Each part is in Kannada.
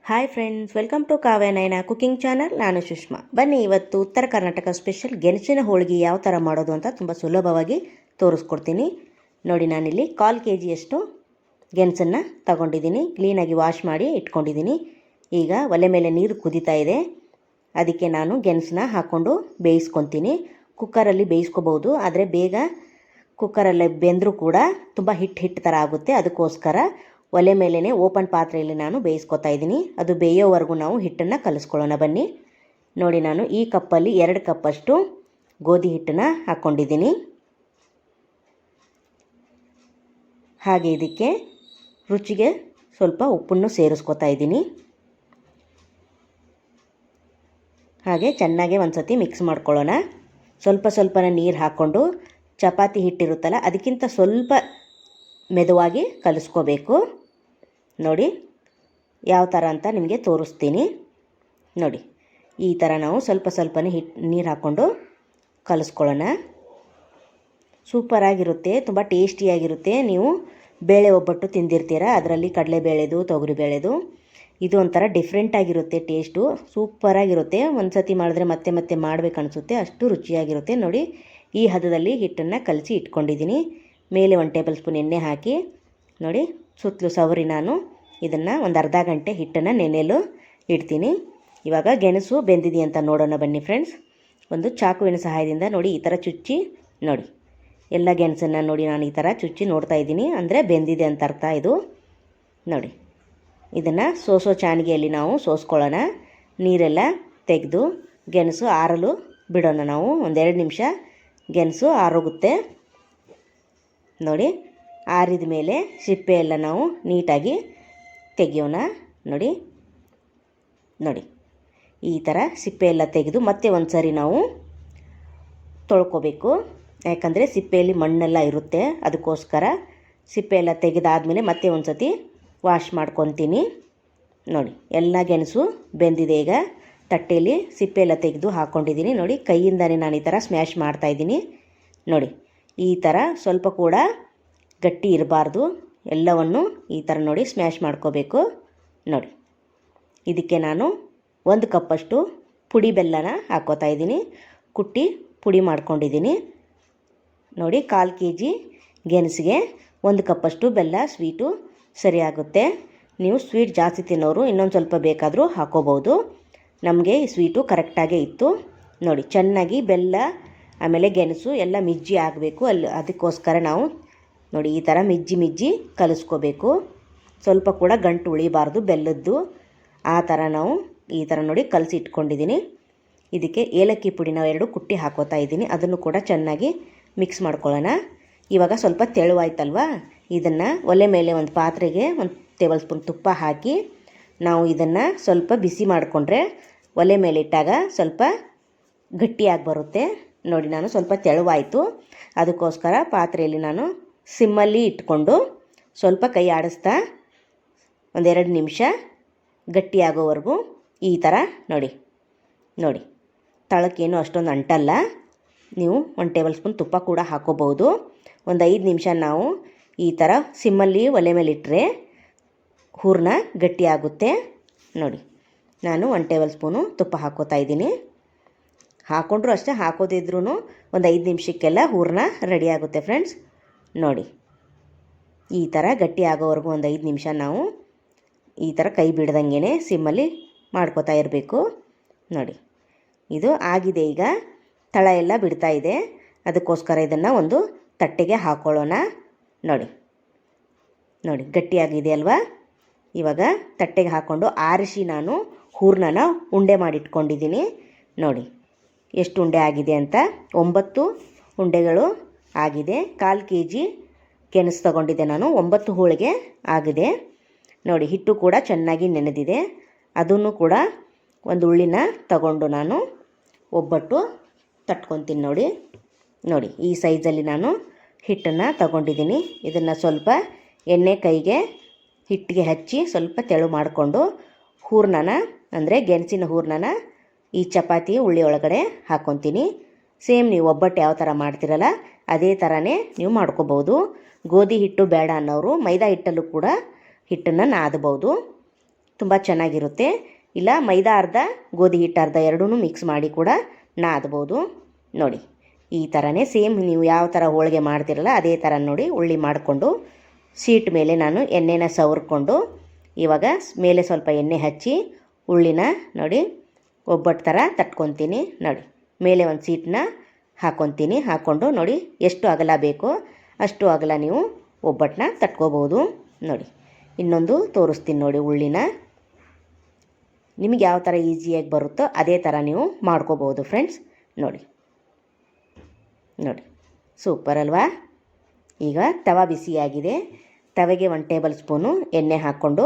Hi friends, welcome to Kavya Nayana cooking channel. ನಾನು ಸುಷ್ಮಾ. ಬನ್ನಿ, ಇವತ್ತು ಉತ್ತರ ಕರ್ನಾಟಕ ಸ್ಪೆಷಲ್ ಗೆಣಸಿನ ಹೋಳಿಗೆ ಯಾವ ಥರ ಮಾಡೋದು ಅಂತ ತುಂಬ ಸುಲಭವಾಗಿ ತೋರಿಸ್ಕೊಡ್ತೀನಿ. ನೋಡಿ, ನಾನಿಲ್ಲಿ 1/4 kg ಗೆಣಸನ್ನು ತಗೊಂಡಿದ್ದೀನಿ. ಕ್ಲೀನಾಗಿ ವಾಶ್ ಮಾಡಿ ಇಟ್ಕೊಂಡಿದ್ದೀನಿ. ಈಗ ಒಲೆ ಮೇಲೆ ನೀರು ಕುದೀತಾ ಇದೆ. ಅದಕ್ಕೆ ನಾನು ಗೆಣಸನ್ನ ಹಾಕ್ಕೊಂಡು ಬೇಯಿಸ್ಕೊತೀನಿ. ಕುಕ್ಕರಲ್ಲಿ ಬೇಯಿಸ್ಕೋಬೋದು, ಆದರೆ ಬೇಗ ಕುಕ್ಕರಲ್ಲಿ ಬೆಂದರೂ ಕೂಡ ತುಂಬ ಹಿಟ್ಟು ಥರ ಆಗುತ್ತೆ. ಅದಕ್ಕೋಸ್ಕರ ಒಲೆ ಮೇಲೇ ಓಪನ್ ಪಾತ್ರೆಯಲ್ಲಿ ನಾನು ಬೇಯಿಸ್ಕೊತಾ ಇದ್ದೀನಿ. ಅದು ಬೇಯೋವರೆಗೂ ನಾವು ಹಿಟ್ಟನ್ನು ಕಲಿಸ್ಕೊಳ್ಳೋಣ. ಬನ್ನಿ, ನೋಡಿ, ನಾನು ಈ ಕಪ್ಪಲ್ಲಿ 2 ಕಪ್ಪಷ್ಟು ಗೋಧಿ ಹಿಟ್ಟನ್ನು ಹಾಕ್ಕೊಂಡಿದ್ದೀನಿ. ಹಾಗೆ ಇದಕ್ಕೆ ರುಚಿಗೆ ಸ್ವಲ್ಪ ಉಪ್ಪನ್ನು ಸೇರಿಸ್ಕೊತಾ ಇದ್ದೀನಿ. ಹಾಗೆ ಚೆನ್ನಾಗಿ ಒಂದು ಸತಿ ಮಿಕ್ಸ್ ಮಾಡ್ಕೊಳ್ಳೋಣ. ಸ್ವಲ್ಪನೇ ನೀರು ಹಾಕ್ಕೊಂಡು ಚಪಾತಿ ಹಿಟ್ಟಿರುತ್ತಲ್ಲ ಅದಕ್ಕಿಂತ ಸ್ವಲ್ಪ ಮೆದುವಾಗಿ ಕಲಿಸ್ಕೋಬೇಕು. ನೋಡಿ ಯಾವ ಥರ ಅಂತ ನಿಮಗೆ ತೋರಿಸ್ತೀನಿ. ನೋಡಿ, ಈ ಥರ ನಾವು ಸ್ವಲ್ಪನೇ ನೀರು ಹಾಕ್ಕೊಂಡು ಕಲಿಸ್ಕೊಳ್ಳೋಣ. ಸೂಪರಾಗಿರುತ್ತೆ, ತುಂಬ ಟೇಸ್ಟಿಯಾಗಿರುತ್ತೆ. ನೀವು ಬೇಳೆ ಒಬ್ಬಟ್ಟು ತಿಂದಿರ್ತೀರ, ಅದರಲ್ಲಿ ಕಡಲೆಬೇಳೆದು ತೊಗರಿಬೇಳೆದು. ಇದು ಒಂಥರ ಡಿಫ್ರೆಂಟಾಗಿರುತ್ತೆ, ಟೇಸ್ಟು ಸೂಪರಾಗಿರುತ್ತೆ. ಒಂದು ಸತಿ ಮಾಡಿದ್ರೆ ಮತ್ತೆ ಮಾಡಬೇಕು ಅನಿಸುತ್ತೆ, ಅಷ್ಟು ರುಚಿಯಾಗಿರುತ್ತೆ. ನೋಡಿ, ಈ ಹದದಲ್ಲಿ ಹಿಟ್ಟನ್ನು ಕಲಸಿ ಇಟ್ಕೊಂಡಿದ್ದೀನಿ. ಮೇಲೆ 1 ಟೇಬಲ್ ಸ್ಪೂನ್ ಎಣ್ಣೆ ಹಾಕಿ ನೋಡಿ ಸುತ್ತಲೂ ಸವರಿ ನಾನು ಇದನ್ನು ಒಂದು ಅರ್ಧ ಗಂಟೆ ಹಿಟ್ಟನ್ನು ನೆನೆಯಲು ಇಡ್ತೀನಿ. ಇವಾಗ ಗೆಣಸು ಬೆಂದಿದೆ ಅಂತ ನೋಡೋಣ. ಬನ್ನಿ ಫ್ರೆಂಡ್ಸ್, ಒಂದು ಚಾಕುವಿನ ಸಹಾಯದಿಂದ ನೋಡಿ ಈ ಥರ ಚುಚ್ಚಿ ನೋಡಿ ಎಲ್ಲ ಗೆಣಸನ್ನು ನೋಡಿ ನಾನು ಈ ಥರ ಚುಚ್ಚಿ ನೋಡ್ತಾ ಇದ್ದೀನಿ, ಅಂದರೆ ಬೆಂದಿದೆ ಅಂತ ಅರ್ಥ ಇದು. ನೋಡಿ, ಇದನ್ನು ಸೋಸೋ ಚಾಣಿಗೆಯಲ್ಲಿ ನಾವು ಸೋಸ್ಕೊಳ್ಳೋಣ. ನೀರೆಲ್ಲ ತೆಗೆದು ಗೆಣಸು ಆರಲು ಬಿಡೋಣ. ನಾವು 1-2 ನಿಮಿಷ ಗೆಣಸು ಆರೋಗುತ್ತೆ. ನೋಡಿ, ಆರಿದ ಮೇಲೆ ಸಿಪ್ಪೆ ಎಲ್ಲ ನಾವು ನೀಟಾಗಿ ತೆಗೆಯೋಣ. ನೋಡಿ, ಈ ಥರ ಸಿಪ್ಪೆ ಎಲ್ಲ ತೆಗೆದು ಮತ್ತೆ ಒಂದು ಸರಿ ನಾವು ತೊಳ್ಕೊಬೇಕು. ಯಾಕಂದರೆ ಸಿಪ್ಪೆಯಲ್ಲಿ ಮಣ್ಣೆಲ್ಲ ಇರುತ್ತೆ, ಅದಕ್ಕೋಸ್ಕರ ಸಿಪ್ಪೆ ಎಲ್ಲ ತೆಗೆದಾದ್ಮೇಲೆ ಮತ್ತೆ ಒಂದು ಸತಿ ವಾಶ್ ಮಾಡ್ಕೊತೀನಿ. ನೋಡಿ, ಎಲ್ಲ ಗೆಣಸು ಬೆಂದಿದೆ. ಈಗ ತಟ್ಟೆಯಲ್ಲಿ ಸಿಪ್ಪೆ ಎಲ್ಲ ತೆಗೆದು ಹಾಕ್ಕೊಂಡಿದ್ದೀನಿ. ನೋಡಿ, ಕೈಯಿಂದನೇ ನಾನು ಈ ಥರ ಸ್ಮ್ಯಾಶ್ ಮಾಡ್ತಾಯಿದ್ದೀನಿ. ನೋಡಿ, ಈ ಥರ ಸ್ವಲ್ಪ ಕೂಡ ಗಟ್ಟಿ ಇರಬಾರ್ದು, ಎಲ್ಲವನ್ನು ಈ ಥರ ನೋಡಿ ಸ್ಮ್ಯಾಶ್ ಮಾಡ್ಕೋಬೇಕು. ನೋಡಿ, ಇದಕ್ಕೆ ನಾನು 1 ಕಪ್ಪಷ್ಟು ಪುಡಿ ಬೆಲ್ಲನ ಹಾಕ್ಕೋತಾ ಇದ್ದೀನಿ. ಕುಟ್ಟಿ ಪುಡಿ ಮಾಡ್ಕೊಂಡಿದ್ದೀನಿ. ನೋಡಿ, 1/4 kg ಗೆಣಸಿಗೆ 1 ಕಪ್ಪಷ್ಟು ಬೆಲ್ಲ ಸ್ವೀಟು ಸರಿಯಾಗುತ್ತೆ. ನೀವು ಸ್ವೀಟ್ ಜಾಸ್ತಿ ತಿನ್ನೋರು ಇನ್ನೊಂದು ಸ್ವಲ್ಪ ಬೇಕಾದರೂ ಹಾಕೋಬೋದು. ನಮಗೆ ಈ ಸ್ವೀಟು ಕರೆಕ್ಟಾಗೇ ಇತ್ತು. ನೋಡಿ, ಚೆನ್ನಾಗಿ ಬೆಲ್ಲ ಆಮೇಲೆ ಗೆಣಸು ಎಲ್ಲ ಮಿಜ್ಜಿ ಆಗಬೇಕು. ಅದಕ್ಕೋಸ್ಕರ ನಾವು ನೋಡಿ ಈ ಥರ ಮಿಜ್ಜಿ ಕಲಿಸ್ಕೋಬೇಕು. ಸ್ವಲ್ಪ ಕೂಡ ಗಂಟು ಉಳಿಬಾರ್ದು ಬೆಲ್ಲದ್ದು. ಆ ಥರ ನಾವು ಈ ಥರ ನೋಡಿ ಕಲಸಿ ಇಟ್ಕೊಂಡಿದ್ದೀನಿ. ಇದಕ್ಕೆ ಏಲಕ್ಕಿ ಪುಡಿನ 2 ಕುಟ್ಟಿ ಹಾಕೋತಾ ಇದ್ದೀನಿ. ಅದನ್ನು ಕೂಡ ಚೆನ್ನಾಗಿ ಮಿಕ್ಸ್ ಮಾಡ್ಕೊಳ್ಳೋಣ. ಇವಾಗ ಸ್ವಲ್ಪ ತೆಳುವಾಯ್ತಲ್ವ, ಇದನ್ನು ಒಲೆ ಮೇಲೆ ಒಂದು ಪಾತ್ರೆಗೆ 1 ಟೇಬಲ್ ಸ್ಪೂನ್ ತುಪ್ಪ ಹಾಕಿ ನಾವು ಇದನ್ನು ಸ್ವಲ್ಪ ಬಿಸಿ ಮಾಡಿಕೊಂಡ್ರೆ ಒಲೆ ಮೇಲೆ ಇಟ್ಟಾಗ ಸ್ವಲ್ಪ ಗಟ್ಟಿಯಾಗಿ ಬರುತ್ತೆ. ನೋಡಿ, ನಾನು ಸ್ವಲ್ಪ ತೆಳುವಾಯಿತು, ಅದಕ್ಕೋಸ್ಕರ ಪಾತ್ರೆಯಲ್ಲಿ ನಾನು ಸಿಮ್ಮಲ್ಲಿ ಇಟ್ಕೊಂಡು ಸ್ವಲ್ಪ ಕೈ ಆಡಿಸ್ತಾ 1-2 ನಿಮಿಷ ಗಟ್ಟಿಯಾಗೋವರೆಗೂ ಈ ಥರ ನೋಡಿ ತಳಕ್ಕೇನು ಅಷ್ಟೊಂದು ಅಂಟಲ್ಲ. ನೀವು 1 ಟೇಬಲ್ ಸ್ಪೂನ್ ತುಪ್ಪ ಕೂಡ ಹಾಕೋಬಹುದು. ಒಂದು 5 ನಿಮಿಷ ನಾವು ಈ ಥರ ಸಿಮ್ಮಲ್ಲಿ ಒಲೆ ಮೇಲೆ ಇಟ್ಟರೆ ಹೂರಣ ಗಟ್ಟಿಯಾಗುತ್ತೆ. ನೋಡಿ, ನಾನು 1 ಟೇಬಲ್ ಸ್ಪೂನು ತುಪ್ಪ ಹಾಕೋತಾ ಇದ್ದೀನಿ. ಹಾಕ್ಕೊಂಡ್ರು ಅಷ್ಟೇ, ಹಾಕೋದಿದ್ರೂ ಒಂದು 5 ನಿಮಿಷಕ್ಕೆಲ್ಲ ಹೂರಣ ರೆಡಿಯಾಗುತ್ತೆ ಫ್ರೆಂಡ್ಸ್. ನೋಡಿ, ಈ ಥರ ಗಟ್ಟಿ ಆಗೋವರೆಗೂ ಒಂದು 5 ನಿಮಿಷ ನಾವು ಈ ಥರ ಕೈ ಬಿಡ್ದಂಗೆ ಸಿಮ್ಮಲ್ಲಿ ಮಾಡ್ಕೋತಾ ಇರಬೇಕು. ನೋಡಿ, ಇದು ಆಗಿದೆ. ಈಗ ತಳ ಎಲ್ಲ ಬಿಡ್ತಾ ಇದೆ, ಅದಕ್ಕೋಸ್ಕರ ಇದನ್ನು ಒಂದು ತಟ್ಟೆಗೆ ಹಾಕ್ಕೊಳ್ಳೋಣ. ನೋಡಿ, ಗಟ್ಟಿಯಾಗಿದೆ ಅಲ್ವಾ. ಇವಾಗ ತಟ್ಟೆಗೆ ಹಾಕ್ಕೊಂಡು ಆರಿಸಿ ನಾನು ಹೂರಣನ ಉಂಡೆ ಮಾಡಿಟ್ಕೊಂಡಿದ್ದೀನಿ. ನೋಡಿ ಎಷ್ಟು ಉಂಡೆ ಆಗಿದೆ ಅಂತ, 9 ಉಂಡೆಗಳು ಆಗಿದೆ. 1/4 kg ಗೆಣಸು ತಗೊಂಡಿದ್ದೆ ನಾನು, 9 ಹೋಳಿಗೆ ಆಗಿದೆ. ನೋಡಿ, ಹಿಟ್ಟು ಕೂಡ ಚೆನ್ನಾಗಿ ನೆನೆದಿದೆ. ಅದನ್ನು ಕೂಡ ಒಂದು ಉಳ್ಳಿನ ತಗೊಂಡು ನಾನು ಒಬ್ಬಟ್ಟು ತಟ್ಕೊತೀನಿ. ನೋಡಿ ಈ ಸೈಜಲ್ಲಿ ನಾನು ಹಿಟ್ಟನ್ನು ತಗೊಂಡಿದ್ದೀನಿ. ಇದನ್ನು ಸ್ವಲ್ಪ ಎಣ್ಣೆ ಕೈಗೆ ಹಿಟ್ಟಿಗೆ ಹಚ್ಚಿ ಸ್ವಲ್ಪ ತೆಳು ಮಾಡಿಕೊಂಡು ಹೂರಣನ ಅಂದರೆ ಗೆಣಸಿನ ಹೂರಣನ ಈ ಚಪಾತಿ ಉಳ್ಳಿ ಒಳಗಡೆ ಹಾಕ್ಕೊತೀನಿ. ಸೇಮ್ ನೀವು ಒಬ್ಬಟ್ಟು ಯಾವ ಥರ ಮಾಡ್ತಿರಲ್ಲ ಅದೇ ಥರನೇ ನೀವು ಮಾಡ್ಕೋಬೋದು. ಗೋಧಿ ಹಿಟ್ಟು ಬೇಡ ಅನ್ನೋರು ಮೈದಾ ಹಿಟ್ಟಲ್ಲೂ ಕೂಡ ಹಿಟ್ಟನ್ನು ನಾದಬಹುದು. ತುಂಬ ಚೆನ್ನಾಗಿರುತ್ತೆ. ಇಲ್ಲ ಮೈದಾ ಅರ್ಧ ಗೋಧಿ ಹಿಟ್ಟು ಅರ್ಧ ಎರಡೂ ಮಿಕ್ಸ್ ಮಾಡಿ ಕೂಡ ನಾದ್ಬೋದು. ನೋಡಿ ಈ ಥರನೇ ಸೇಮ್ ನೀವು ಯಾವ ಥರ ಹೋಳಿಗೆ ಮಾಡ್ತಿರಲ್ಲ ಅದೇ ಥರ ನೋಡಿ ಉಳ್ಳಿ ಮಾಡಿಕೊಂಡು ಸೀಟ್ ಮೇಲೆ ನಾನು ಎಣ್ಣೆನ ಸವರ್ಕೊಂಡು ಇವಾಗ ಮೇಲೆ ಸ್ವಲ್ಪ ಎಣ್ಣೆ ಹಚ್ಚಿ ಉಳ್ಳಿನ ನೋಡಿ ಒಬ್ಬಟ್ಟು ಥರ ತಟ್ಕೊತೀನಿ. ನೋಡಿ ಮೇಲೆ ಒಂದು ಸೀಟನ್ನ ಹಾಕ್ಕೊತೀನಿ. ಹಾಕ್ಕೊಂಡು ನೋಡಿ ಎಷ್ಟು ಅಗಲ ಬೇಕೋ ಅಷ್ಟು ಅಗಲ ನೀವು ಒಬ್ಬಟ್ಟನ್ನ ತಟ್ಕೋಬೋದು. ನೋಡಿ ಇನ್ನೊಂದು ತೋರಿಸ್ತೀನಿ ನೋಡಿ ಉಳ್ಳಿನ. ನಿಮಗೆ ಯಾವ ಥರ ಈಸಿಯಾಗಿ ಬರುತ್ತೋ ಅದೇ ಥರ ನೀವು ಮಾಡ್ಕೋಬೋದು ಫ್ರೆಂಡ್ಸ್. ನೋಡಿ ನೋಡಿ ಸೂಪರ್ ಅಲ್ವಾ. ಈಗ ತವ ಬಿಸಿಯಾಗಿದೆ. ತವೆಗೆ 1 ಟೇಬಲ್ ಸ್ಪೂನು ಎಣ್ಣೆ ಹಾಕ್ಕೊಂಡು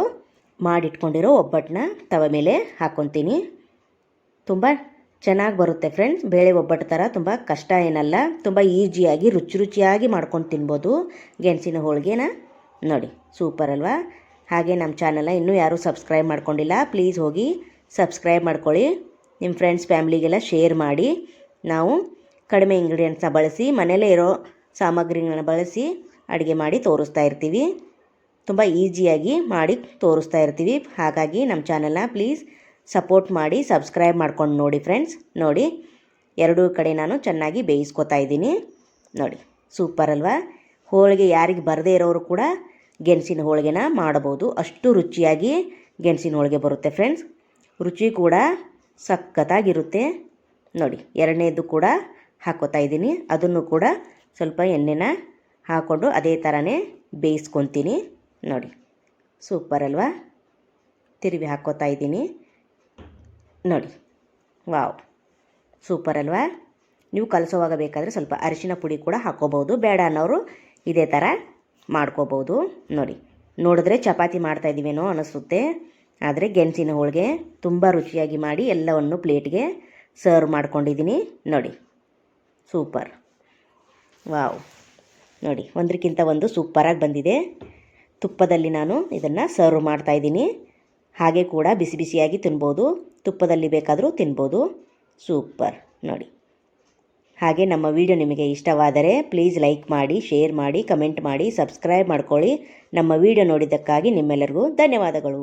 ಮಾಡಿಟ್ಕೊಂಡಿರೋ ಒಬ್ಬಟ್ಟನ್ನ ತವ ಮೇಲೆ ಹಾಕ್ಕೊತೀನಿ. ತುಂಬ ಚೆನ್ನಾಗಿ ಬರುತ್ತೆ ಫ್ರೆಂಡ್ಸ್. ಬೇಳೆ ಒಬ್ಬಟ್ಟು ಥರ ತುಂಬ ಕಷ್ಟ ಏನಲ್ಲ. ತುಂಬ ಈಸಿಯಾಗಿ ರುಚಿಯಾಗಿ ಮಾಡ್ಕೊಂಡು ತಿನ್ಬೋದು ಗೆಣಸಿನ ಹೋಳಿಗೆನ. ನೋಡಿ ಸೂಪರ್ ಅಲ್ವಾ. ಹಾಗೆ ನಮ್ಮ ಚಾನಲ್ನ ಇನ್ನೂ ಯಾರೂ ಸಬ್ಸ್ಕ್ರೈಬ್ ಮಾಡ್ಕೊಂಡಿಲ್ಲ, ಪ್ಲೀಸ್ ಹೋಗಿ ಸಬ್ಸ್ಕ್ರೈಬ್ ಮಾಡ್ಕೊಳ್ಳಿ. ನಿಮ್ಮ ಫ್ರೆಂಡ್ಸ್ ಫ್ಯಾಮ್ಲಿಗೆಲ್ಲ ಶೇರ್ ಮಾಡಿ. ನಾವು ಕಡಿಮೆ ಇಂಗ್ರೀಡಿಯೆಂಟ್ಸ್ನ ಬಳಸಿ ಮನೆಯಲ್ಲೇ ಇರೋ ಸಾಮಗ್ರಿಗಳನ್ನ ಬಳಸಿ ಅಡುಗೆ ಮಾಡಿ ತೋರಿಸ್ತಾ ಇರ್ತೀವಿ. ತುಂಬ ಈಸಿಯಾಗಿ ಮಾಡಿ ತೋರಿಸ್ತಾ ಇರ್ತೀವಿ. ಹಾಗಾಗಿ ನಮ್ಮ ಚಾನಲ್ನ ಪ್ಲೀಸ್ ಸಪೋರ್ಟ್ ಮಾಡಿ ಸಬ್ಸ್ಕ್ರೈಬ್ ಮಾಡ್ಕೊಂಡು ನೋಡಿ ಫ್ರೆಂಡ್ಸ್. ನೋಡಿ ಎರಡೂ ಕಡೆ ನಾನು ಚೆನ್ನಾಗಿ ಬೇಯಿಸ್ಕೊತಾ ಇದ್ದೀನಿ. ನೋಡಿ ಸೂಪರ್ ಅಲ್ವಾ. ಹೋಳಿಗೆ ಯಾರಿಗೆ ಬರದೇ ಇರೋರು ಕೂಡ ಗೆಣಸಿನ ಹೋಳಿಗೆನ ಮಾಡ್ಬೋದು. ಅಷ್ಟು ರುಚಿಯಾಗಿ ಗೆಣಸಿನ ಹೋಳಿಗೆ ಬರುತ್ತೆ ಫ್ರೆಂಡ್ಸ್. ರುಚಿ ಕೂಡ ಸಖತ್ತಾಗಿರುತ್ತೆ. ನೋಡಿ ಎರಡನೇದು ಕೂಡ ಹಾಕ್ಕೋತಾ ಇದ್ದೀನಿ. ಅದನ್ನು ಕೂಡ ಸ್ವಲ್ಪ ಎಣ್ಣೆನ ಹಾಕ್ಕೊಂಡು ಅದೇ ಥರನೇ ಬೇಯಿಸ್ಕೊತೀನಿ. ನೋಡಿ ಸೂಪರ್ ಅಲ್ವಾ. ತಿರುವಿ ಹಾಕ್ಕೋತಾ ಇದ್ದೀನಿ. ನೋಡಿ ವಾವ್ ಸೂಪರ್ ಅಲ್ವಾ. ನೀವು ಕಲಸೋವಾಗ ಬೇಕಾದರೆ ಸ್ವಲ್ಪ ಅರಿಶಿನ ಪುಡಿ ಕೂಡ ಹಾಕ್ಕೋಬೋದು. ಬೇಡ ಅನ್ನೋರು ಇದೇ ಥರ ಮಾಡ್ಕೋಬೋದು. ನೋಡಿ ನೋಡಿದ್ರೆ ಚಪಾತಿ ಮಾಡ್ತಾಯಿದ್ದೀವೇನೋ ಅನ್ನಿಸುತ್ತೆ, ಆದರೆ ಗೆಣಸಿನ ಹೋಳಿಗೆ ತುಂಬ ರುಚಿಯಾಗಿ ಮಾಡಿ ಎಲ್ಲವನ್ನು ಪ್ಲೇಟ್ಗೆ ಸರ್ವ್ ಮಾಡ್ಕೊಂಡಿದ್ದೀನಿ. ನೋಡಿ ಸೂಪರ್ ವಾವ್. ನೋಡಿ ಒಂದಕ್ಕಿಂತ ಒಂದು ಸೂಪರಾಗಿ ಬಂದಿದೆ. ತುಪ್ಪದಲ್ಲಿ ನಾನು ಇದನ್ನು ಸರ್ವ್ ಮಾಡ್ತಾಯಿದ್ದೀನಿ. ಹಾಗೆ ಕೂಡ ಬಿಸಿ ಬಿಸಿಯಾಗಿ ತಿನ್ಬೋದು, ತುಪ್ಪದಲ್ಲಿ ಬೇಕಾದರೂ ತಿನ್ಬೋದು. ಸೂಪರ್ ನೋಡಿ. ಹಾಗೆ ನಮ್ಮ ವಿಡಿಯೋ ನಿಮಗೆ ಇಷ್ಟವಾದರೆ ಪ್ಲೀಸ್ ಲೈಕ್ ಮಾಡಿ, ಶೇರ್ ಮಾಡಿ, ಕಮೆಂಟ್ ಮಾಡಿ, ಸಬ್ಸ್ಕ್ರೈಬ್ ಮಾಡ್ಕೊಳ್ಳಿ. ನಮ್ಮ ವಿಡಿಯೋ ನೋಡಿದ್ದಕ್ಕಾಗಿ ನಿಮ್ಮೆಲ್ಲರಿಗೂ ಧನ್ಯವಾದಗಳು.